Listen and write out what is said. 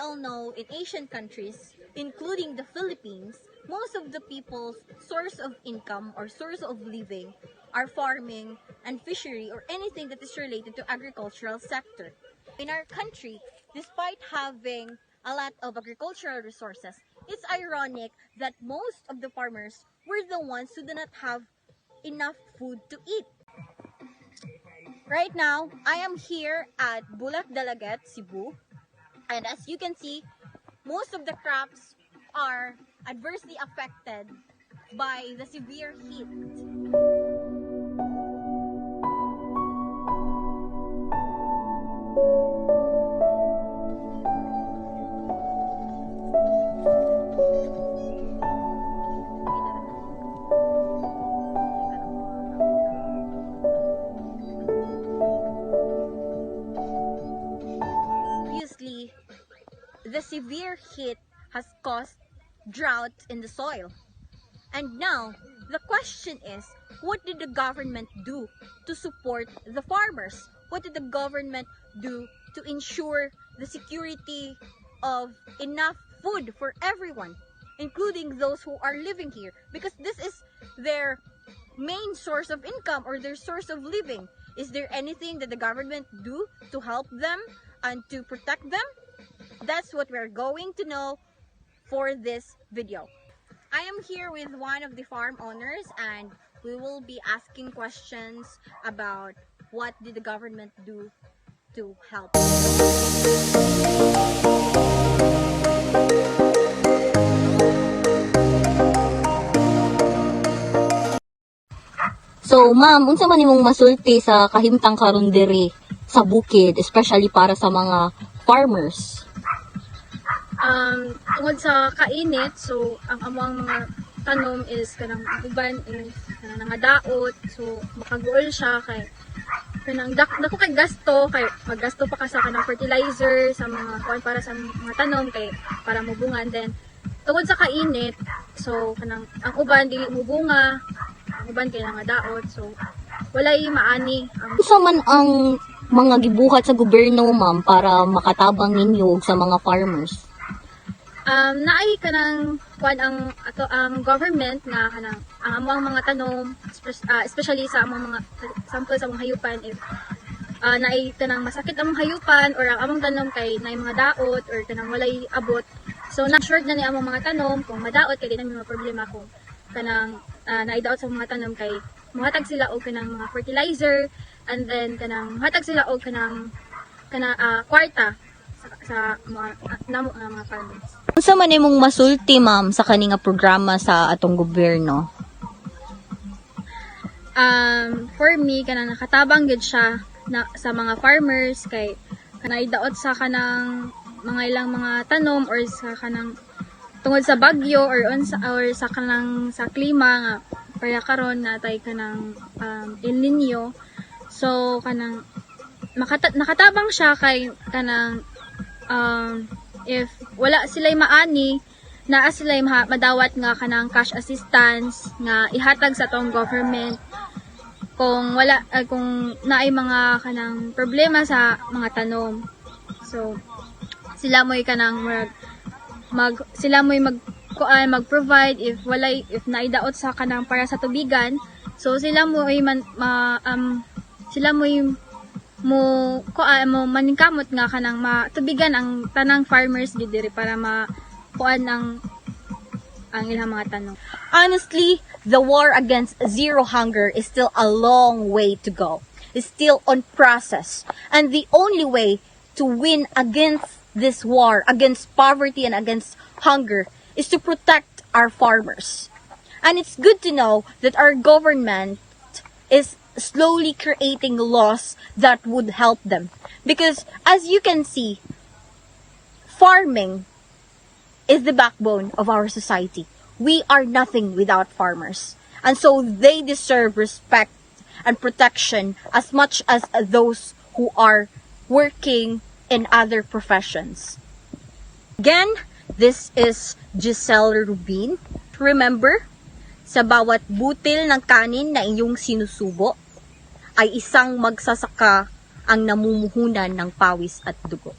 all know, in Asian countries, including the Philippines, most of the people's source of income or source of living are farming and fishery or anything that is related to agricultural sector. In our country, despite having a lot of agricultural resources, it's ironic that most of the farmers were the ones who do not have enough food to eat. Right now, I am here at Bulak Dalaget, Cebu, and as you can see, most of the crops are adversely affected by the severe heat. Obviously, the severe heat has caused drought in the soil. And now, the question is, what did the government do to support the farmers? What did the government do to ensure the security of enough food for everyone, including those who are living here? Because this is their main source of income or their source of living. Is there anything that the government do to help them and to protect them? That's what we're going to know for this video. I am here with one of the farm owners and we will be asking questions about what did the government do to help. So, ma'am, unsa man imong masulti sa kahimtang karon diri sa bukid, especially para sa mga farmers? Tungod sa kainit, so ang among mga tanom is kanang uban is kanang nangadaot, so makaguol siya kay kanang dako kay gasto kay maggasto pa ka sa kanang fertilizer sa mga kuan para sa mga tanom kay para mubungan. Then tungod sa kainit, so kanang ang uban dili mubunga, ang uban kay nangadaot, so walay maani ang Unsa man ang mga gibuhat sa gobyerno, ma'am, para makatabang ninyo sa mga farmers? naay kanang kuan ang ato ang government nga kanang ang among mga tanom especially sa among mga sample sa among hayupan if naay kanang masakit among hayupan or ang among tanom kay naay mga daot or kanang walay abot, so na short na ni among mga tanom kung madaot kay di na mga problema kung kanang naay daot sa mga tanom kay mohatag sila og kanang mga fertilizer and then kanang mohatag sila og kanang kwarta sa mga namo nga mga farmers. Unsa man imong masulti, ma'am, sa kani nga programa sa atong gobyerno? For me kanang nakatabang gid siya na sa mga farmers kay kanay daot sa kanang mga ilang mga tanom or sa kanang tungod sa bagyo or sa kanang sa klima nga kaya karon natay kanang El Nino, so kanang nakatabang siya kay kanang if wala sila'y maani, naa sila'y madawat nga kanang cash assistance nga ihatag sa tong government kung wala kung naay mga kanang problema sa mga tanom. So sila mo'y kanang mag-provide if naidaot sa kanang para sa tubigan, so sila mo'y mo maningkamot nga kanang matubigan ang tanang farmers gid diri para makuan ang ilang mga tanong. Honestly, the war against zero hunger is still a long way to go. It's still on process. And the only way to win against this war, against poverty and against hunger, is to protect our farmers. And it's good to know that our government is slowly creating laws that would help them. Because as you can see, farming is the backbone of our society. We are nothing without farmers. And so they deserve respect and protection as much as those who are working in other professions. Again, this is Giselle Rubin. Remember, sa bawat butil ng kanin na iyong sinusubo, ay isang magsasaka ang namumuhunan ng pawis at dugo.